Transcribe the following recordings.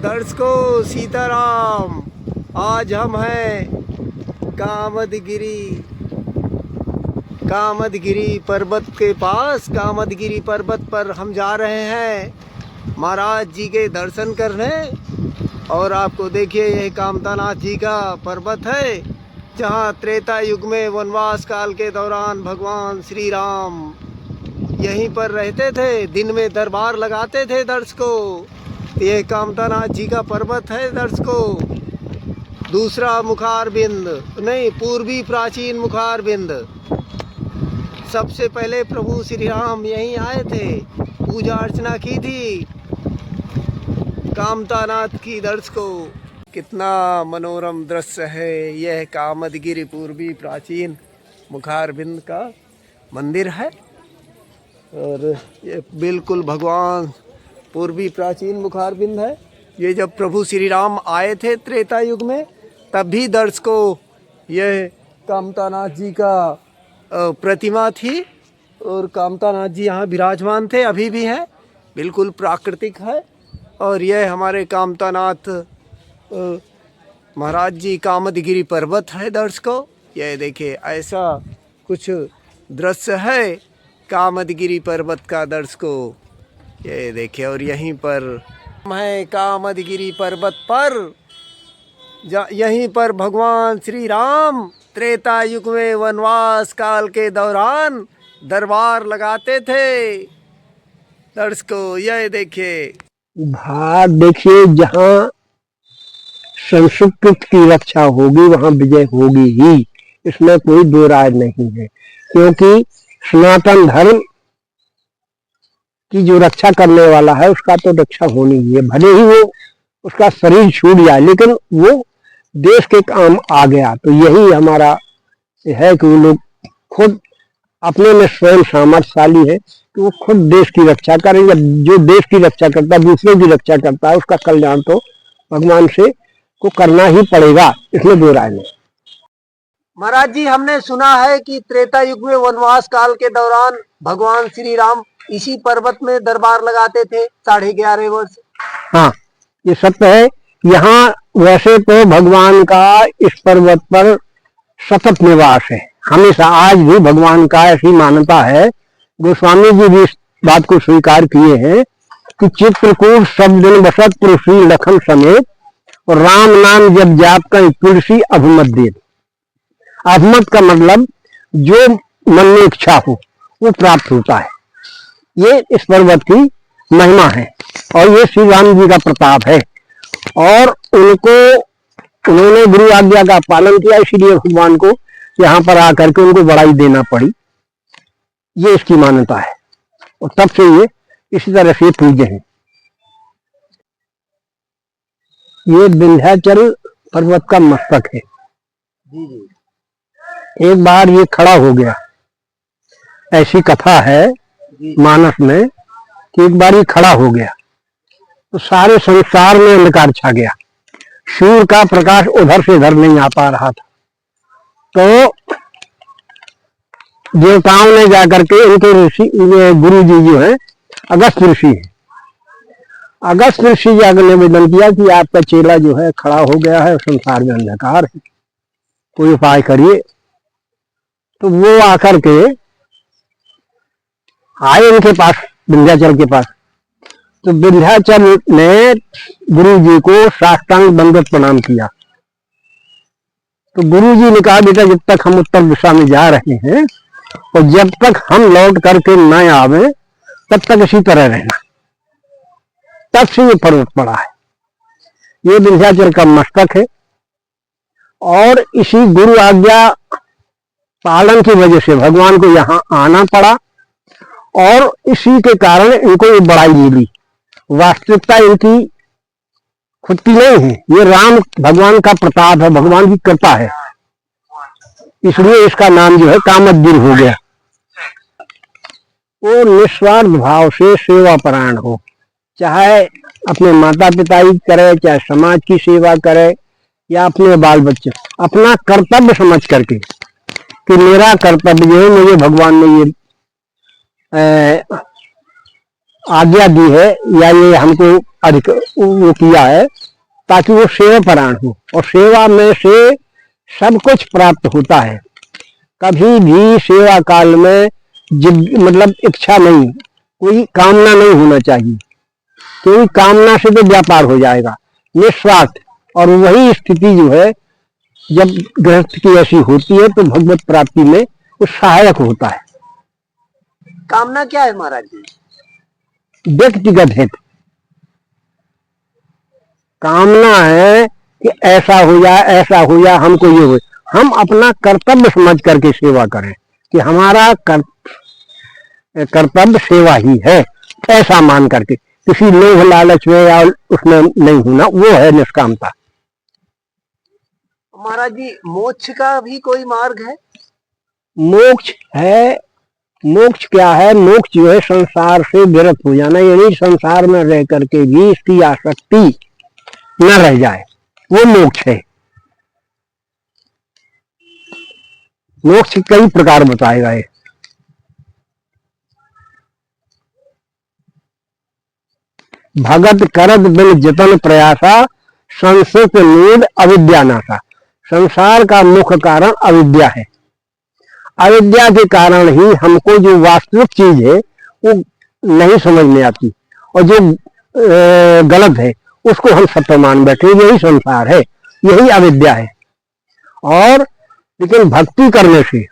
दर्शकों सीताराम। आज हम हैं कामदगिरी पर्वत के पास। कामदगिरी पर्वत पर हम जा रहे हैं महाराज जी के दर्शन करने। और आपको देखिए यह कामतानाथ जी का पर्वत है, जहाँ त्रेता युग में वनवास काल के दौरान भगवान श्री राम यहीं पर रहते थे। दिन में दरबार लगाते थे दर्शकों। यह कामतानाथ जी का पर्वत है दर्शकों। दूसरा मुखारबिंद नहीं, पूर्वी प्राचीन मुखारबिंद। सबसे पहले प्रभु श्री राम यहीं आए थे, पूजा अर्चना की थी कामतानाथ की। दर्शकों कितना मनोरम दृश्य है। यह कामदगिरी पूर्वी प्राचीन मुखारबिंद का मंदिर है। और ये बिल्कुल भगवान पूर्वी प्राचीन मुखारबिंद है। ये जब प्रभु श्री राम आए थे त्रेता युग में, तब भी दर्शकों यह कामतानाथ जी का प्रतिमा थी। और कामतानाथ जी यहाँ विराजमान थे, अभी भी हैं, बिल्कुल प्राकृतिक है। और यह हमारे कामतानाथ महाराज जी कामदगिरी पर्वत है दर्शकों। यह देखिए ऐसा कुछ दृश्य है कामदगिरी पर्वत का दर्शकों। ये देखिए, और यहीं पर है कामदगिरी पर्वत पर, यहीं पर भगवान श्री राम त्रेता युग में वनवास काल के दौरान दरबार लगाते थे दर्शकों। यह देखिए भाग देखिए, जहाँ संस्कृत की रक्षा होगी वहाँ विजय होगी ही, इसमें कोई दो राय नहीं है। क्योंकि सनातन धर्म की जो रक्षा करने वाला है उसका तो रक्षा होनी ही है। भले ही वो उसका शरीर छूट जाए, लेकिन वो देश के काम आ गया। तो यही हमारा है कि वो लोग खुद अपने में स्वयं सामर्थ्यशाली है कि वो खुद देश की रक्षा करेंगे। जो देश की रक्षा करता है, दूसरों की रक्षा करता है, उसका कल्याण तो भगवान से को करना ही पड़ेगा, इसमें दो राय नहीं। महाराज जी, हमने सुना है कि त्रेता युग में वनवास काल के दौरान भगवान श्री राम इसी पर्वत में दरबार लगाते थे 11.5 वर्ष। हाँ, ये सत्य है। यहाँ वैसे तो भगवान का इस पर्वत पर सतत निवास है, हमेशा। आज भी भगवान का ऐसी मान्यता है, गोस्वामी जी भी इस बात को स्वीकार किए हैं कि चित्रकूट सब दिन बसत तुलसी लखन समेत, और राम नाम जब जाप कर तुलसी अभिमत दे। अभिमत का मतलब जो मन में इच्छा हो वो प्राप्त होता है। ये इस पर्वत की महिमा है और ये श्री राम जी का प्रताप है। और उन्होंने गुरु आज्ञा का पालन किया, इसीलिए भगवान को यहाँ पर आकर के उनको बड़ाई देना पड़ी। ये इसकी मान्यता है और तब से ये इसी तरह से पूज्य हैं। ये विंध्याचल पर्वत का मस्तक है। एक बार ये खड़ा हो गया, ऐसी कथा है मानस में कि एक बार ये खड़ा हो गया तो सारे संसार में अंधकार छा गया। सूर्य का प्रकाश उधर से इधर नहीं आ पा रहा था। तो देवताओं ने जाकर के इनके ऋषि गुरु जी जो है अगस्त ऋषि है, अगस्त ऋषि जी ने निवेदन किया कि आपका चेला जो है खड़ा हो गया है, संसार में अंधकार है, कोई उपाय करिए। तो वो आकर के आए उनके पास, विंध्याचल के पास। तो विंध्याचल ने गुरु जी को साष्टांग दंडवत प्रणाम किया। तो गुरु जी ने कहा, बेटा जब तक हम उत्तर दिशा में जा रहे हैं और जब तक हम लौट करके न आवे तब तक इसी तरह रहना। तब से ये पर्वत पड़ा है। ये विंध्याचल का मस्तक है और इसी गुरु आज्ञा पालन की वजह से भगवान को यहाँ आना पड़ा और इसी के कारण इनको ये बड़ाई मिली। वास्तविकता इनकी खुद की नहीं है, ये राम भगवान का प्रताप है, भगवान की कृपा है, इसलिए इसका नाम जो है कामदगिरी हो गया। वो निस्वार्थ भाव से सेवा परायण हो, चाहे अपने माता पिता की करे, चाहे समाज की सेवा करे या अपने बाल बच्चे, अपना कर्तव्य समझ करके कि मेरा कर्तव्य जो है, मुझे भगवान ने ये आज्ञा दी है या ये हमको अधिक वो किया है ताकि वो सेवा परायण हो, और सेवा में से सब कुछ प्राप्त होता है। कभी भी सेवा काल में मतलब इच्छा नहीं, कोई कामना नहीं होना चाहिए, क्योंकि कामना से तो व्यापार हो जाएगा। निस्वार्थ, और वही स्थिति जो है जब गृहस्थ की ऐसी होती है तो भगवत प्राप्ति में वो सहायक होता है। कामना क्या है महाराज जी? व्यक्तिगत हित। कामना है कि ऐसा हो जाए, ऐसा हो जाए, हमको ये हो। हम अपना कर्तव्य समझ करके सेवा करें कि हमारा कर्तव्य सेवा ही है, ऐसा मान करके, किसी लोभ लालच में या उसमें नहीं होना, वो है निष्कामता। महाराज जी, मोक्ष का भी कोई मार्ग है? मोक्ष है। मोक्ष क्या है? मोक्ष जो है संसार से विरत हो जाना, यानी संसार में रह करके भी इसकी आसक्ति न रह जाए, वो मोक्ष है। मोक्ष कई प्रकार बताएगा ये। भगत करत बिन जतन प्रयासा, संस्कृत नीड अविद्या नासा। संसार का मुख्य कारण अविद्या है। अविद्या के कारण ही हमको जो वास्तविक चीज है वो नहीं समझ में आती, और जो गलत है उसको हम सत्य मान बैठे। यही संसार है, यही अविद्या है। और लेकिन भक्ति करने से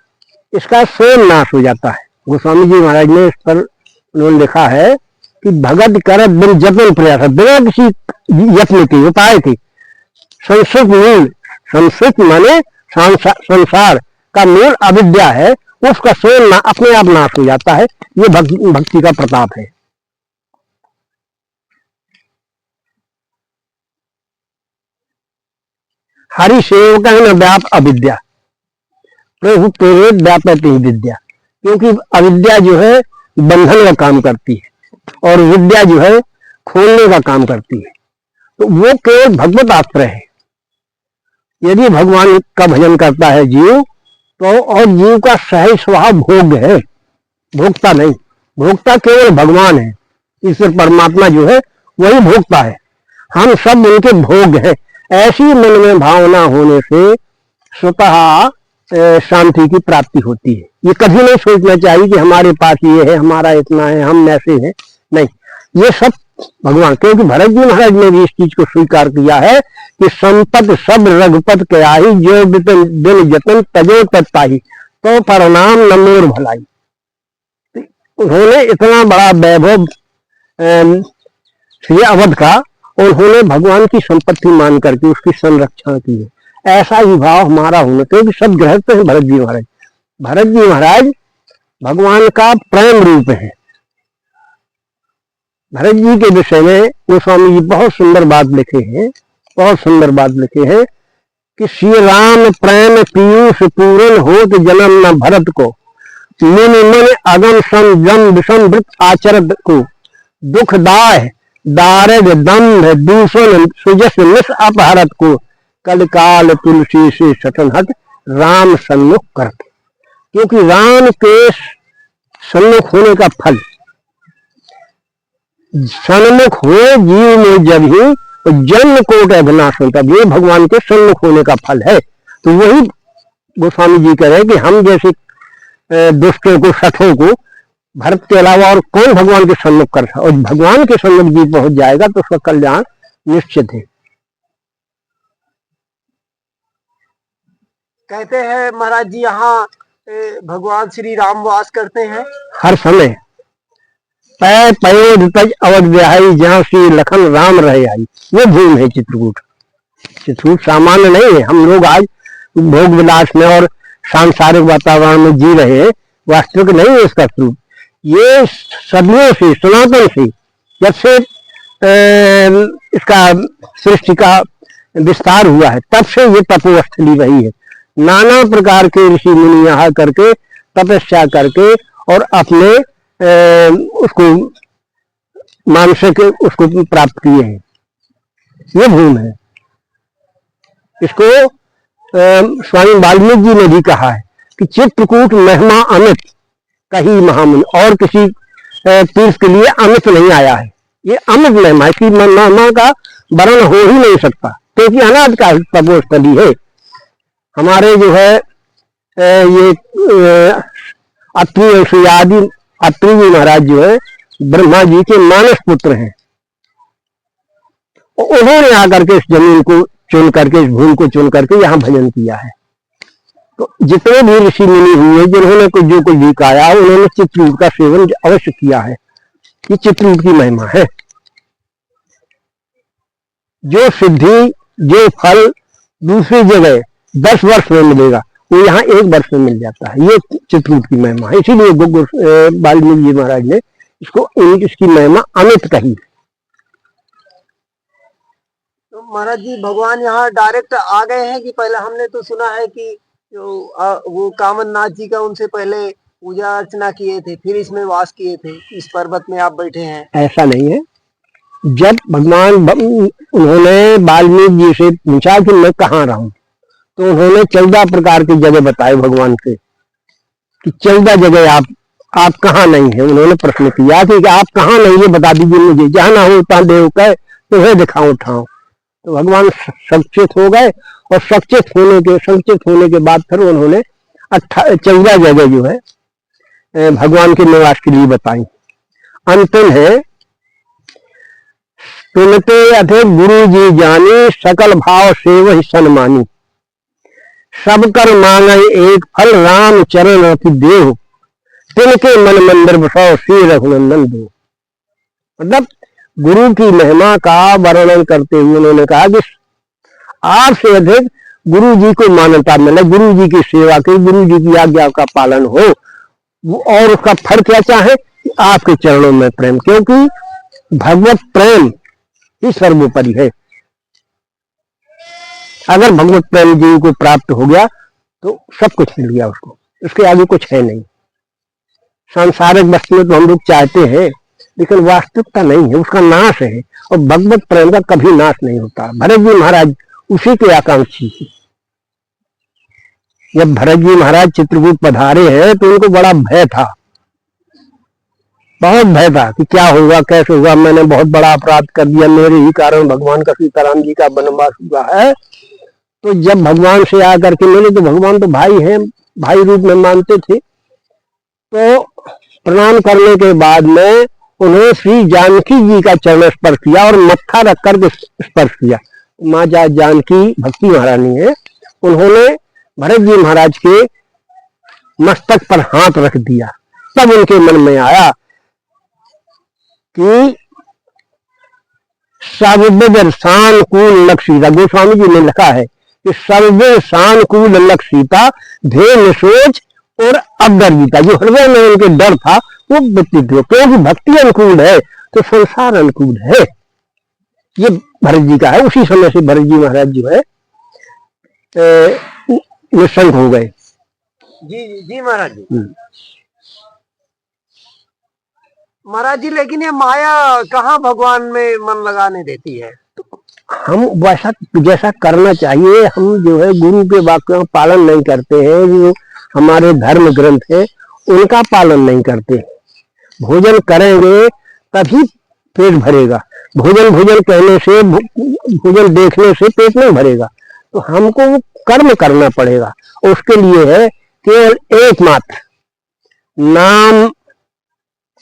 इसका स्वयं नाश हो जाता है। गोस्वामी जी महाराज ने इस पर उन्होंने लिखा है कि भगत करत बिन जतन प्रयास, बिना किसी यत्न के, उपाय के। संस्कृत मूल, संस्कृत माने संसार का मूल अविद्या है, उसका स्वयं अपने आप नाश हो जाता है। ये भक्ति का प्रताप है। हरि सेवक न व्याप अविद्या, प्रभु तेरे व्यापति विद्या। क्योंकि अविद्या जो है बंधन का काम करती है और विद्या जो है खोलने का काम करती है। तो वो केवल भगवत आश्रय है। यदि भगवान का भजन करता है जीव, तो और जीव का सहज स्वभाव भोग है, भोक्ता नहीं। भोक्ता केवल भगवान है, ईश्वर परमात्मा जो है वही भोक्ता है, हम सब उनके भोग हैं। ऐसी मन में भावना होने से स्वतः शांति की प्राप्ति होती है। ये कभी नहीं सोचना चाहिए कि हमारे पास ये है, हमारा इतना है, हम ऐसे हैं, नहीं। ये सब भगवान, क्योंकि भरत जी महाराज ने भी इस चीज को स्वीकार किया है कि संपत सब रघुपत के आई, जो दिन जतन तजो तत्ताही, तो परिणाम न मोर भलाई। उन्होंने इतना बड़ा वैभव श्री अवध का, उन्होंने भगवान की संपत्ति मान करके उसकी संरक्षण की है। ऐसा ही भाव हमारा होना, क्योंकि सब गृहस्थ है भरत जी महाराज। भरत जी महाराज भगवान का प्रेम रूप है। भरत जी के विषय में गोस्वामी जी बहुत सुंदर बात लिखे हैं, बहुत सुंदर बात लिखे हैं कि श्री राम प्रेम पीयूष पूर्ण हो तो जन्म न भरत को, मुनि मन अगम संजम विषम वृत आचरत को, दुख दाह दारिद दंभ दूषण सुजस निस अपहरत को, कल काल तुलसी से सटन हट राम सन्मुख करते। क्योंकि राम के सन्मुख होने का फल, सन्मुख हो जीव में जब ही जन्म कोट अभिनाश होता, ये भगवान के सन्मुख होने का फल है। तो वही गोस्वामी जी कह रहे हैं कि हम जैसे दुष्टों को, शठों को भरत के अलावा और कौन भगवान के सन्मुख कर सकता, और भगवान के सन्मुख जी पहुंच जाएगा तो उसका कल्याण निश्चित है। कहते हैं महाराज जी यहाँ भगवान श्री राम वास करते हैं हर समय। पै पयोध तज अवध विहाई, जहाँ श्री लखन राम रहे आई, वो भूमि है चित्रकूट। चित्रकूट सामान्य नहीं है। हम लोग आज भोग विलास में और सांसारिक वातावरण में जी रहे हैं, वास्तविक नहीं है इसका स्वरूप। ये सदियों से, सनातन से, जब से इसका सृष्टि का विस्तार हुआ है, तब से ये तपोस्थली रही है। नाना प्रकार के ऋषि मुनि यहाँ करके तपस्या करके और अपने उसको मानसिक उसको प्राप्त किए हैं। ये भूमि है। इसको स्वामी वाल्मीकि जी ने भी कहा है कि चित्रकूट महिमा अमित कही महामुनि, और किसी तीर्थ के लिए अमित नहीं आया है। ये अमित महिमा, इसकी महिमा का वर्णन हो ही नहीं सकता, क्योंकि अनाद का तपोस्थली है। हमारे जो है ये अत्रि आदि अत्रि जी महाराज जो है ब्रह्मा जी के मानस पुत्र हैं। उन्होंने आकर के इस जमीन को चुन करके, इस भूमि को चुन करके यहाँ भजन किया है। तो जितने भी ऋषि मुनि हुए जिन्होंने जो कुछ भी खाया, उन्होंने चित्रकूट का सेवन अवश्य किया है। ये चित्रकूट की महिमा है। जो सिद्धि, जो फल दूसरी जगह 10 वर्ष में मिलेगा, वो यहाँ 1 वर्ष में मिल जाता है। ये चित्रकूट की महिमा है। इसीलिए वाल्मीकि जी महाराज ने इसकी महिमा अमित कही। तो महाराज जी, भगवान यहाँ डायरेक्ट आ गए हैं कि पहले? हमने तो सुना है कि जो वो कामन नाथ जी का उनसे पहले पूजा अर्चना किए थे, फिर इसमें वास किए थे। इस पर्वत में आप बैठे हैं। ऐसा नहीं है। जब भगवान उन्होंने वाल्मीकि जी से पूछा कि मैं कहाँ रहूं, तो उन्होंने 14 प्रकार की जगह बताए भगवान से कि 14 जगह आप कहाँ नहीं है। उन्होंने प्रश्न किया कि आप कहाँ नहीं, ये बता दीजिए मुझे, जहाँ ना हो तहाँ देव कहे तो वह दिखाऊं उठाऊं। तो भगवान सचेत हो गए, और सचेत होने के बाद फिर उन्होंने 14 जगह जो है भगवान के निवास के लिए बताई। अंतिम है, सुनते अधिक गुरु जी जानी, सकल भाव से वही सन्मानी, सब कर मांगे एक फल, राम चरण अति देव, तिनके मन मंदिर बसाओ, श्री रघुनंदन दो। मतलब गुरु की महिमा का वर्णन करते हुए उन्होंने कहा कि आपसे अधिक गुरु जी को मान्यता मिले, गुरु जी की सेवा की, गुरु जी की आज्ञा का पालन हो, और उसका फल क्या चाहे कि आपके चरणों में प्रेम, क्योंकि भगवत प्रेम ही सर्वोपरि है। अगर भगवत प्रेम जीव को प्राप्त हो गया तो सब कुछ मिल गया उसको, उसके आगे कुछ है नहीं। सांसारिक वस्तुएं तो हम लोग चाहते हैं, लेकिन वास्तविकता नहीं है, उसका नाश है। और भगवत प्रेम का कभी नाश नहीं होता। भरत जी महाराज उसी के आकांक्षी थे। जब भरत जी महाराज चित्रकूट पधारे हैं तो उनको बड़ा भय था, बहुत भय था कि क्या होगा, कैसे होगा, मैंने बहुत बड़ा अपराध कर दिया, मेरे ही कारण भगवान का, सीताराम जी का वनवास हुआ है। तो जब भगवान से आकर के मिले तो भगवान तो भाई हैं, भाई रूप में मानते थे। तो प्रणाम करने के बाद में उन्होंने श्री जानकी जी का चरण स्पर्श किया और मत्था रख करके स्पर्श किया। माँ जानकी भक्ति महारानी है, उन्होंने भरत जी महाराज के मस्तक पर हाथ रख दिया। तब उनके मन में आया कि सर्वविद सानुकूल लक्ष्य सीता, गोस्वामी जी ने लिखा है कि सर्वविद सानुकूल लक्ष्य सीता, ध्येय सोच और अवगर्जिता। जो हृदय में उनके डर था वो व्यतीत हुआ, क्योंकि भक्ति अनुकूल है तो संसार अनुकूल है। ये भरत जी का है। उसी समय से भरत जी महाराज जो है निशंक हो गए। जी जी महाराज जी। महाराज जी, लेकिन ये माया कहाँ भगवान में मन लगाने देती है? हम वैसा जैसा करना चाहिए, हम जो है गुरु के वाक्यों का पालन नहीं करते हैं, जो हमारे धर्म ग्रंथ है उनका पालन नहीं करते। भोजन करेंगे तभी पेट भरेगा, भोजन कहने से, भोजन देखने से पेट नहीं भरेगा। तो हमको कर्म करना पड़ेगा। उसके लिए है केवल एकमात्र नाम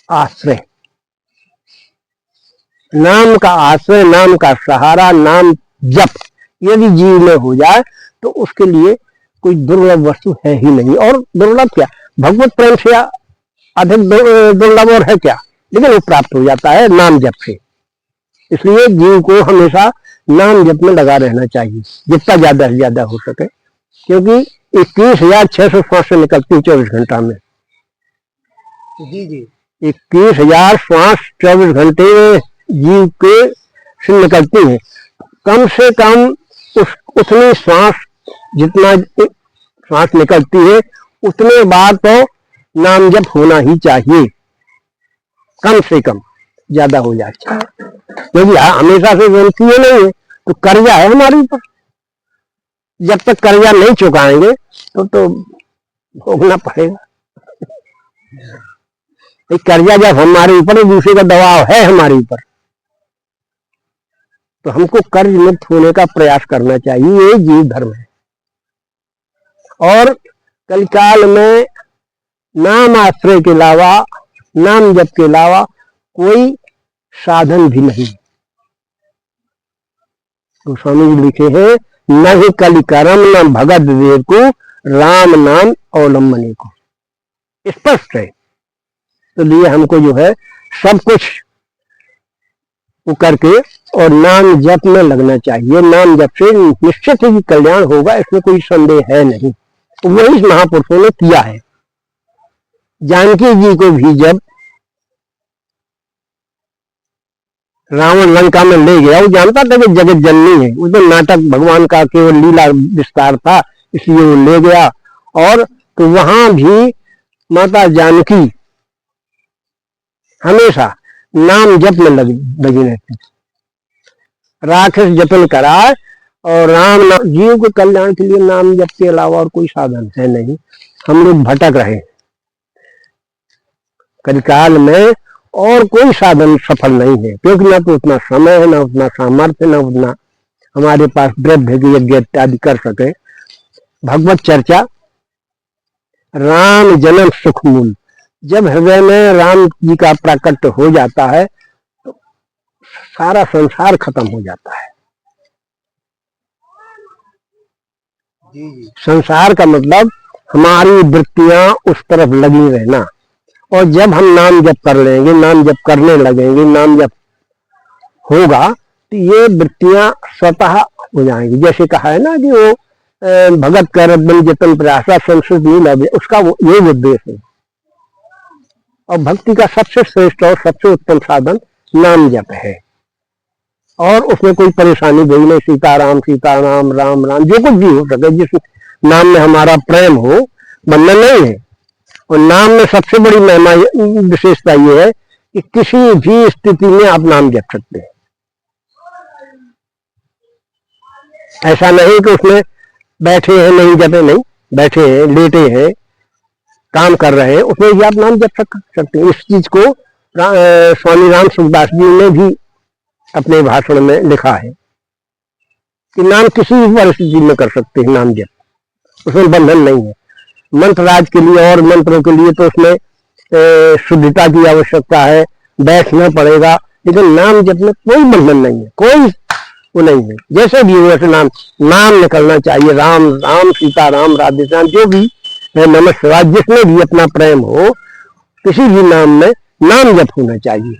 आश्रय, नाम का आश्रय, नाम का सहारा, नाम जप यदि जीव में हो जाए तो उसके लिए कोई दुर्लभ वस्तु है ही नहीं। और दुर्लभ क्या, भगवत प्रेम से अधिक दुर्लभ और है क्या, लेकिन वो प्राप्त हो जाता है नाम जप से। इसलिए जीव को हमेशा नाम जप में लगा रहना चाहिए, जितना ज्यादा से ज्यादा हो सके, क्योंकि 21,600 श्वास निकलती है 24 घंटा में। जी जी, 21,000 श्वास 24 घंटे जीव के से निकलती है। कम से कम उतनी श्वास, जितना श्वास निकलती है उतने बार तो नाम जप होना ही चाहिए, कम से कम, ज्यादा हो जाए क्योंकि हमेशा से विनती नहीं है तो कर्जा है हमारे ऊपर। जब तक कर्जा नहीं चुकाएंगे तो भोगना पड़ेगा। ये कर्जा जब हमारे ऊपर दूसरे का दबाव है हमारे ऊपर, तो हमको कर्ज मुक्त होने का प्रयास करना चाहिए। ये जीव धर्म है। और कलिकाल में नाम आश्रय के अलावा, नाम जप के अलावा कोई साधन भी नहीं। गोस्वामी जी लिखे हैं, न ही कलि करम न भगत देव को, राम नाम अवलंबने को। स्पष्ट है। तो लिए हमको जो है सब कुछ वो करके और नाम जप में लगना चाहिए। नाम जप से निश्चित ही कल्याण होगा, इसमें कोई संदेह है नहीं। तो वही महापुरुषों ने किया है। जानकी जी को भी जब रावण लंका में ले गया, वो जानता था कि जगत जननी है, उसमें नाटक भगवान का केवल लीला विस्तार था, इसलिए वो ले गया। और तो वहां भी माता जानकी हमेशा नाम जप में लगी रहती। राक्षस जपन कराए और राम नाम, जीव के कल्याण के लिए नाम जप के अलावा और कोई साधन है नहीं। हम लोग भटक रहे। कलिकाल में और कोई साधन सफल नहीं है, क्योंकि ना तो उतना समय है, ना उतना सामर्थ्य, ना उतना हमारे पास द्रव्य यज्ञ इत्यादि कर सके। भगवत चर्चा, राम जन्म सुख मूल। जब हृदय में राम जी का प्राकट्य हो जाता है तो सारा संसार खत्म हो जाता है। संसार का मतलब हमारी वृत्तियां उस तरफ लगी रहना। और जब हम नाम जप कर लेंगे, नाम जप करने लगेंगे, नाम जप होगा, तो ये वृत्तियां स्वतः हो जाएंगी। जैसे कहा है ना कि वो भगत कर जतन प्रयासा संस्कृत नील, उसका ये उद्देश्य है। और भक्ति का सबसे श्रेष्ठ और सबसे उत्तम साधन नाम जप है। और उसमें कोई परेशानी भी नहीं। सीताराम सीताराम, राम राम, जो कुछ भी हो सके, जिस नाम में हमारा प्रेम हो, बंधन नहीं है। और नाम में सबसे बड़ी महिमा विशेषता ये है कि किसी भी स्थिति में आप नाम जप सकते हैं। ऐसा नहीं कि उसमें बैठे हैं नहीं जपे, नहीं, बैठे हैं, लेटे हैं, काम कर रहे हैं, उसमें भी आप नाम जप सकते हैं। इस चीज को स्वामी राम सुखदास जी ने भी अपने भाषण में लिखा है कि नाम किसी भी परिस्थिति में कर सकते हैं नाम जप, उसमें बंधन नहीं है। मंत्र राज के लिए और मंत्रों के लिए तो उसमें शुद्धता की आवश्यकता है, बैठना पड़ेगा। लेकिन नाम जप में कोई बंधन नहीं है, कोई वो नहीं है। जैसे भी हो वैसे नाम निकलना चाहिए। राम राम, सीता राम, राधे राम, जो भी है, नमः शिवाय, जिसमें भी अपना प्रेम हो, किसी भी नाम में नाम जप होना चाहिए।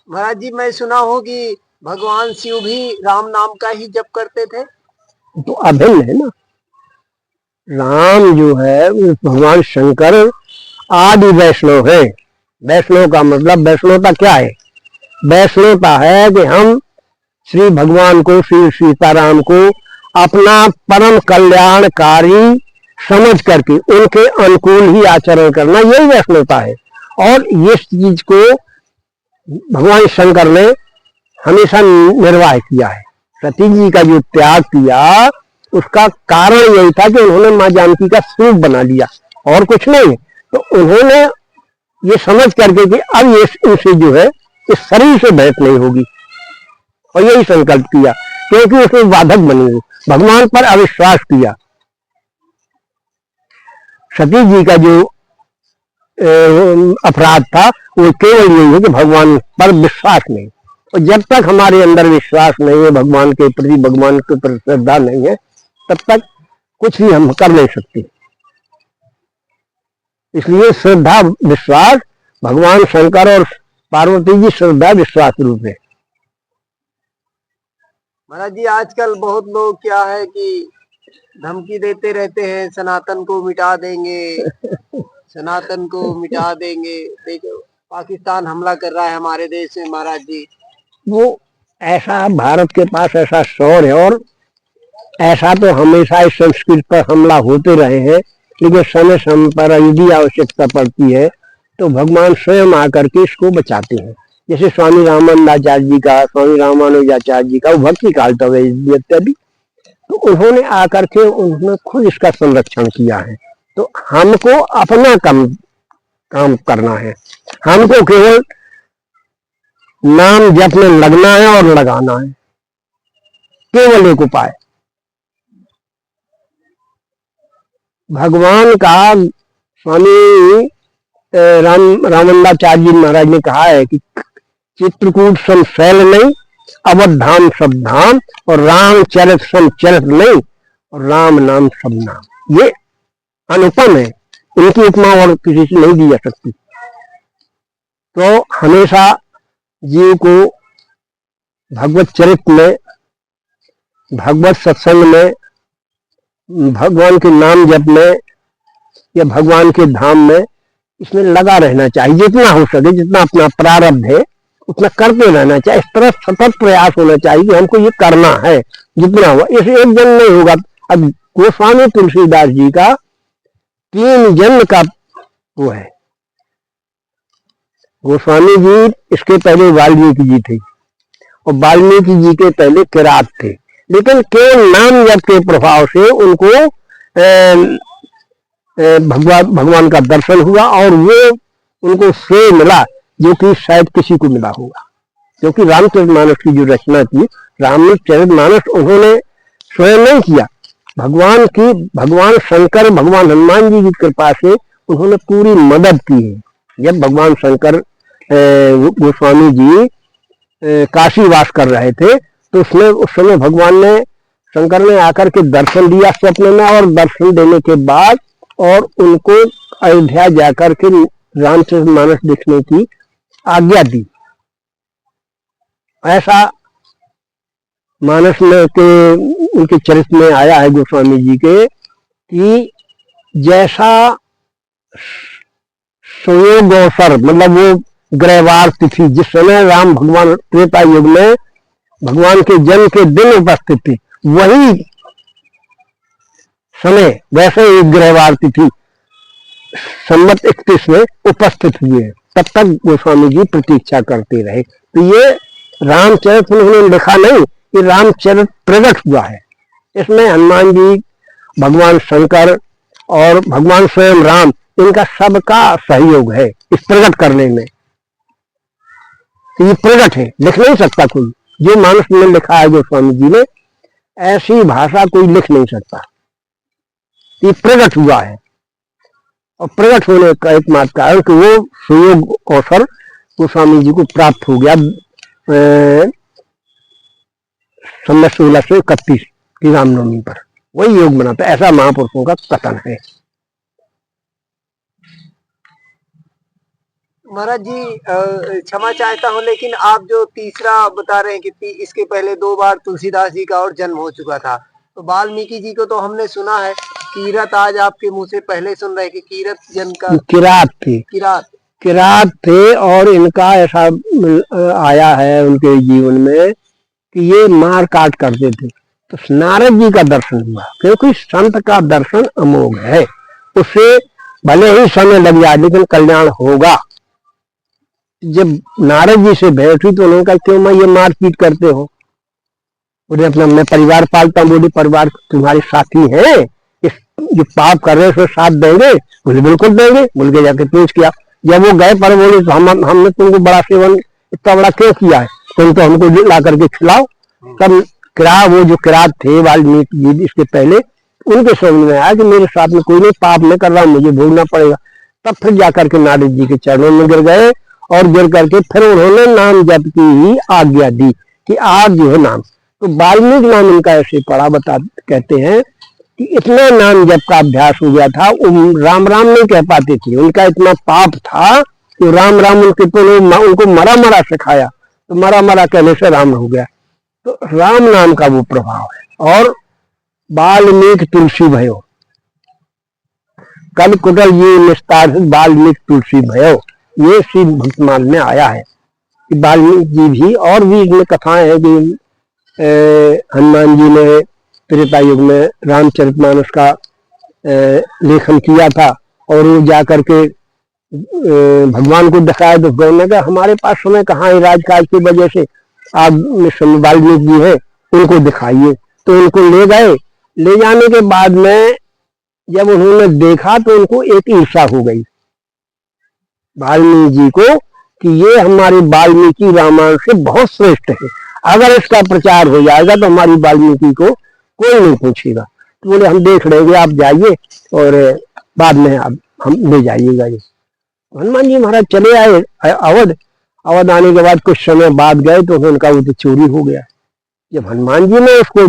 महाराज जी, मैं सुना हूँ कि भगवान शिव भी राम नाम का ही जप करते थे। तो अभिन्न है ना। राम जो है भगवान शंकर आदि वैष्णव है। वैष्णव का मतलब, वैष्णवता क्या है? वैष्णवता है कि हम श्री भगवान को, श्री सीताराम को अपना परम कल्याणकारी समझ करके उनके अनुकूल ही आचरण करना, यही वैष्णवता है। और इस चीज को भगवान शंकर ने हमेशा निर्वाह किया है। सती जी का जो त्याग किया, उसका कारण यही था कि उन्होंने माँ जानकी का स्वरूप बना लिया, और कुछ नहीं। तो उन्होंने ये समझ करके कि अब ये इनसे जो है इस शरीर से भेंट नहीं होगी, और यही संकल्प किया, क्योंकि उसमें बाधक बनी हुई, भगवान पर अविश्वास किया। सती जी का जो अपराध था वो केवल यही है कि भगवान पर विश्वास नहीं। और जब तक हमारे अंदर विश्वास नहीं है भगवान के प्रति, भगवान के प्रति श्रद्धा नहीं है, तब तक कुछ भी हम कर नहीं सकते। इसलिए श्रद्धा विश्वास, भगवान शंकर और पार्वती जी श्रद्धा विश्वास रूप है। महाराज जी, आजकल बहुत लोग क्या है कि धमकी देते रहते हैं, सनातन को मिटा देंगे, सनातन को मिटा देंगे। देखो पाकिस्तान हमला कर रहा है हमारे देश में महाराज जी। वो ऐसा भारत के पास ऐसा शौर्य, और ऐसा तो हमेशा इस संस्कृति पर हमला होते रहे हैं। लेकिन समय समय पर यदि आवश्यकता पड़ती है तो भगवान स्वयं आकर के इसको बचाते हैं। जैसे स्वामी रामानंदाचार्य जी का, स्वामी रामानुजाचार्य जी का, वो भक्ति काल इत्यादि, तो उन्होंने आकर के उन्होंने खुद इसका संरक्षण किया है। तो हमको अपना काम करना है, हमको केवल नाम जप में लगना है और लगाना है, केवल एक उपाय। भगवान का स्वामी रामानंदाचार्य जी महाराज ने कहा है कि चित्रकूट सम शैल नहीं, अवध धाम सब धाम, और रामचरित सम चरित नहीं, और राम नाम सब नाम। ये अनुपम है, इनकी उपमा और किसी से नहीं दी जा सकती। तो हमेशा जीव को भगवत चरित्र में, भगवत सत्संग में, भगवान के नाम जप में या भगवान के धाम में, इसमें लगा रहना चाहिए। जितना हो सके, जितना अपना प्रारब्ध है उतना करते रहना चाहिए। इस तरह सतत प्रयास होना चाहिए कि हमको ये करना है, जितना हुआ। इस एक जन्म नहीं होगा। अब गोस्वामी तुलसीदास जी का 3 जन्म का वो है। गोस्वामी जी, इसके पहले वाल्मीकि जी थे, और वाल्मीकि जी के पहले किरात थे, लेकिन केवल नाम जप के प्रभाव से उनको भगवान का दर्शन हुआ, और वो उनको श्रेय मिला जो कि शायद किसी को मिला होगा। क्योंकि रामचरितमानस की जो रचना की, रामचरितमानस उन्होंने स्वयं नहीं किया, भगवान शंकर, भगवान हनुमान जी की कृपा से उन्होंने पूरी मदद की है। जब भगवान शंकर गोस्वामी जी काशी वास कर रहे थे, तो उस समय भगवान ने, शंकर ने आकर के दर्शन दिया स्वप्न में, और दर्शन देने के बाद और उनको अयोध्या जाकर के रामचरितमानस लिखने की आज्ञा दी। ऐसा मानस में के उनके चरित्र में आया है गोस्वामी जी के कि जैसा संयोग अवसर, मतलब वो ग्रहवार तिथि, जिस समय राम भगवान त्रेता युग में भगवान के जन्म के दिन उपस्थित थे, वही समय वैसे एक ग्रहवार तिथि संवत 31 में उपस्थित हुए। तब तक गोस्वामी जी प्रतीक्षा करते रहे। तो ये रामचरित उन्होंने लिखा नहीं, ये रामचरित प्रकट हुआ है। इसमें हनुमान जी, भगवान शंकर और भगवान स्वयं राम, इनका सबका सहयोग है इस प्रकट करने में। तो ये प्रकट है, लिख नहीं सकता कोई। जो मानस में लिखा है गोस्वामी जी ने, ऐसी भाषा कोई लिख नहीं सकता। ये प्रकट हुआ है, और प्रकट होने का एकमात्र कारण कि वो सुयोग अवसर गोस्वामी जी को प्राप्त हो गया संवत 1631 की रामनवमी पर। वही योग बनाता, ऐसा महापुरुषों का कथन है। महाराज जी, क्षमा चाहता हूँ, लेकिन आप जो तीसरा बता रहे हैं कि इसके पहले 2 बार तुलसीदास जी का और जन्म हो चुका था, तो वाल्मीकि जी को तो हमने सुना है। कीरत आज आपके मुंह से पहले सुन रहे कि कीरत जन का किरात थे, और इनका ऐसा आया है उनके जीवन में कि ये मार काट करते थे। तो नारद जी का दर्शन हुआ, क्योंकि संत का दर्शन अमोघ है। उससे भले ही समय लग जाए, लेकिन कल्याण होगा। जब नारद जी से भेंट हुई तो उन्होंने कहा, क्यों मैं ये मारपीट करते हो? बोले, अपना मैं परिवार पालता हूँ। बोले, परिवार तुम्हारे साथी हैं, इस जो पाप कर रहे हो साथ देंगे? बोले, बिल्कुल देंगे। बोल के जाके पूछ किया। जब वो गए पर बोले, तो हमने तुमको बड़ा सेवन इतना बड़ा क्यों किया है? तुम तो हमको ला करके खिलाओ। तब वो जो किरात थे वाल्मीकि जी, इसके पहले उनके समझ में आया कि मेरे साथ में कोई नहीं, पाप नहीं कर रहा, मुझे भोगना पड़ेगा। तब फिर जाकर के नारद जी के चरणों में गिर गए, और गिर करके फिर उन्होंने नाम जप की ही आज्ञा दी कि आज जो है नाम। तो वाल्मीकि नाम इनका ऐसे पड़ा, कहते हैं कि इतना नाम जप का अभ्यास हो गया था, राम राम नहीं कह पाते थे। उनका इतना पाप था कि राम राम उनको मरा मरा सिखाया, तो मरा मरा कहने से राम हो गया। तो राम नाम का वो प्रभाव है। और वाल्मीकि तुलसी भयो, कल कुटल ये निस्तार वाल्मीकि तुलसी भयो, ये श्री भक्तमाल में आया है कि वाल्मीकि जी भी, और भी इसमें कथाएं हैं कि हनुमान जी ने त्रेता युग में रामचरितमानस का लेखन किया था, और वो जाकर के भगवान को दिखाया। तो भगवान ने कहा, हमारे पास समय कहाँ है, राजकाज की वजह से आप वाल्मीकि जी है, उनको दिखाइए। तो उनको ले गए। ले जाने के बाद में जब उन्होंने देखा तो उनको एक ईर्ष्या हो गई वाल्मीकि जी को कि ये हमारे वाल्मीकि रामायण से बहुत श्रेष्ठ है, अगर इसका प्रचार हो जाएगा तो हमारी वाल्मीकि को कोई नहीं पूछेगा। तो बोले हम देख लेंगे, आप जाइए और बाद में आप हम ले जाइएगा। ये हनुमान जी महाराज चले आए अवध। अवध आने के बाद कुछ समय बाद गए तो उनका वो तो चोरी हो गया। जब हनुमान जी ने उसको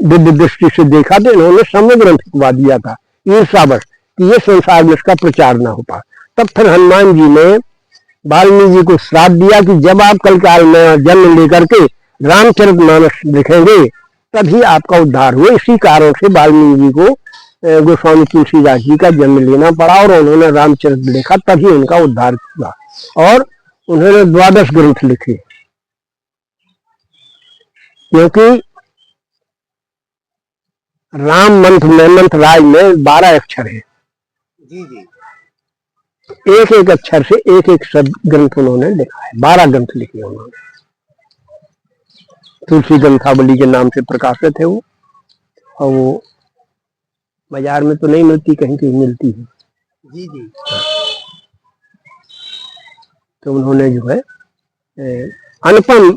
दिव्य दृष्टि से देखा तो इन्होंने समग्र फेंकवा दिया था ईर्ष्यावश कि ये संसार में इसका प्रचार ना हो पाए। तब फिर हनुमान जी ने वाल्मीकि जी को श्राप दिया कि जब आप कल काल में जन्म लेकर के रामचरितमानस लिखेंगे तभी आपका उद्धार हुआ। इसी कारण से वाल्मीकि जी को गोस्वामी तुलसीदास जी का जन्म लेना पड़ा और उन्होंने रामचरित लिखा, तभी उनका उद्धार हुआ। और उन्होंने 12 ग्रंथ लिखे, क्योंकि राम मंत्र राज में 12 अक्षर है। जी जी। एक एक अक्षर से एक एक शब्द ग्रंथ उन्होंने लिखा है, 12 ग्रंथ लिखे उन्होंने। तुलसी ग्रंथावली के नाम से प्रकाशित है वो, और वो बाजार में तो नहीं मिलती, कहीं कहीं मिलती है। जी जी। तो उन्होंने जो है अनुपम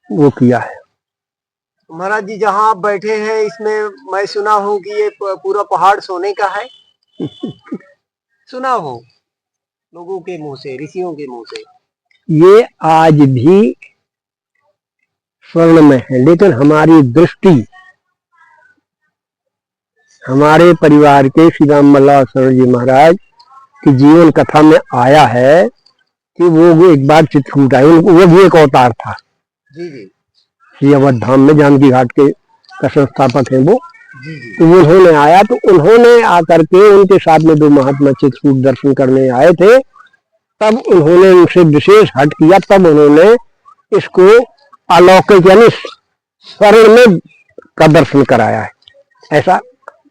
वो किया है। महाराज जी जहाँ आप बैठे हैं इसमें मैं सुना हूँ कि ये पूरा पहाड़ सोने का है। सुना हो लोगों के मुंह से, ऋषियों के मुंह से। ये आज भी स्वर्ण में है, लेकिन हमारी दृष्टि हमारे परिवार के श्री राम मल्ला शरण जी महाराज की जीवन कथा में आया है कि वो एक बार चित्रकूट आए, वो भी एक अवतार था। जी जी। श्री अवध धाम में जानकी घाट के का संस्थापक है वो। जी जी। तो उन्होंने आया तो उन्होंने आकर के उनके साथ में 2 महात्मा चित्रकूट दर्शन करने आए थे। तब उन्होंने उनसे विशेष हट किया, तब उन्होंने इसको अलौकिक यानी स्वर्ण में का दर्शन कराया है। ऐसा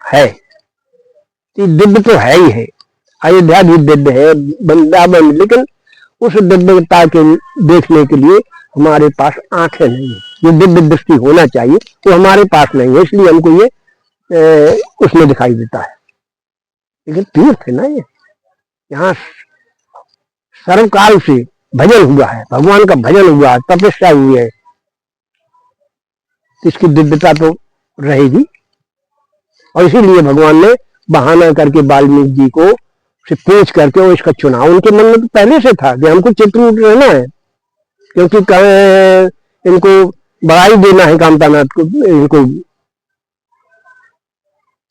है कि दिव्य तो है ही है, अयोध्या भी दिव्य है, वृंदावन, लेकिन उस दिव्यता के देखने के लिए हमारे पास आंखें नहीं है। जो दिव्य दृष्टि होना चाहिए वो हमारे पास नहीं है, इसलिए हमको ये उसमें दिखाई देता है। लेकिन तीर्थ है ना ये, यहाँ सर्वकाल से भजन हुआ है, भगवान का भजन हुआ है, तपस्या हुई है, इसकी दिव्यता तो रहेगी। और इसीलिए भगवान ने बहाना करके वाल्मीकि जी को से पूछ करके वो इसका चुनाव, उनके मन में तो पहले से था कि हमको चित्रकूट रहना है, क्योंकि इनको बड़ाई देना है कामतानाथ को इनको।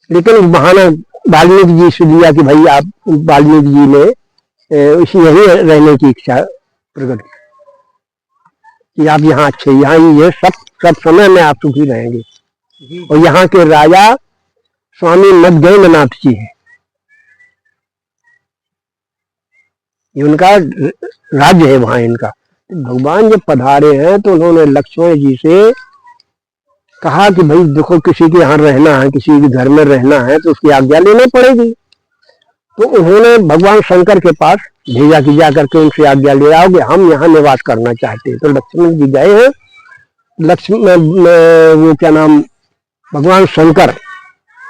लेकिन बहाना वाल्मीकि जी से लिया कि भाई आप, वाल्मीकि जी ने इसी यही रहने की इच्छा प्रकट की कि आप यहाँ अच्छे, यहाँ ये सब समय में आप सुखी रहेंगे। और यहाँ के राजा स्वामी मदगयनाथ जी है, ये उनका राज्य है वहां इनका। भगवान जब पधारे हैं तो उन्होंने लक्ष्मण जी से कहा कि भाई देखो, किसी के यहाँ रहना है, किसी के घर में रहना है तो उसकी आज्ञा लेनी पड़ेगी। तो उन्होंने भगवान शंकर के पास भेजा कि जा करके उनसे आज्ञा ले आओगे, हम यहाँ निवास करना चाहते हैं। तो लक्ष्मण जी गए हैं, वो क्या नाम, भगवान शंकर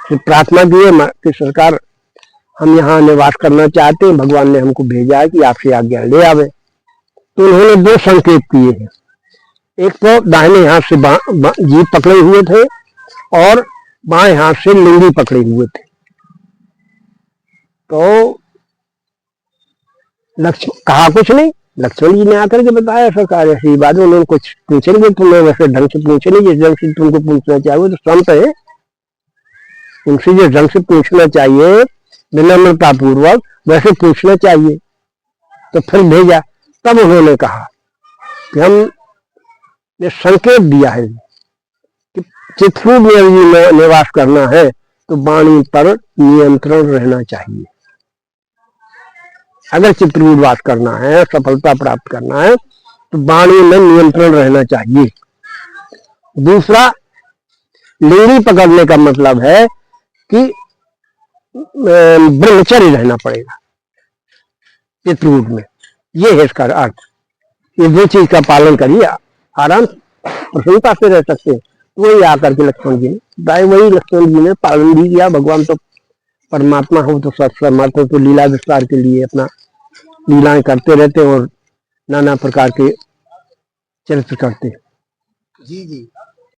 से प्रार्थना की है कि सरकार हम यहाँ निवास करना चाहते हैं, भगवान ने हमको भेजा है कि आपसे आज्ञा ले आवे। तो उन्होंने 2 संकेत किए हैं, एक तो दाहिने हाथ से जीभ पकड़े हुए थे और बाएं हाथ से लिंगी पकड़े हुए थे। तो लक्ष्मण कहा कुछ नहीं, लक्ष्मण जी ने आकर के बताया सरकार ऐसी बात है। उन्होंने कुछ पूछेंगे तुम्हें वैसे ढंग से पूछे नहीं, जिस ढंग से तुमको पूछना चाहिए, तो संत है उनसे जिस ढंग से पूछना चाहिए विनम्रता पूर्वक वैसे पूछना चाहिए। तो फिर भेजा, तब उन्होंने कहा कि हमने संकेत दिया है कि चित्रकूट में निवास करना है तो वाणी पर नियंत्रण रहना चाहिए। अगर चित्रकूट वास करना है, सफलता प्राप्त करना है तो वाणी में नियंत्रण रहना चाहिए। दूसरा, लिंगी पकड़ने का मतलब है कि ब्रह्मचर्य रहना पड़ेगा चित्रकूट में, ये है इसका अर्थ। ये 2 चीज का पालन करिए, आराम प्रसन्नता से रह सकते हैं। वही आकर के लक्ष्मण जी ने दाई, वही लक्ष्मण जी ने पालन भी किया। भगवान तो परमात्मा हो तो सर्वसमर्थ, तो लीला विस्तार के लिए अपना लीलाएं करते रहते और नाना प्रकार के चरित्र करते। जी जी।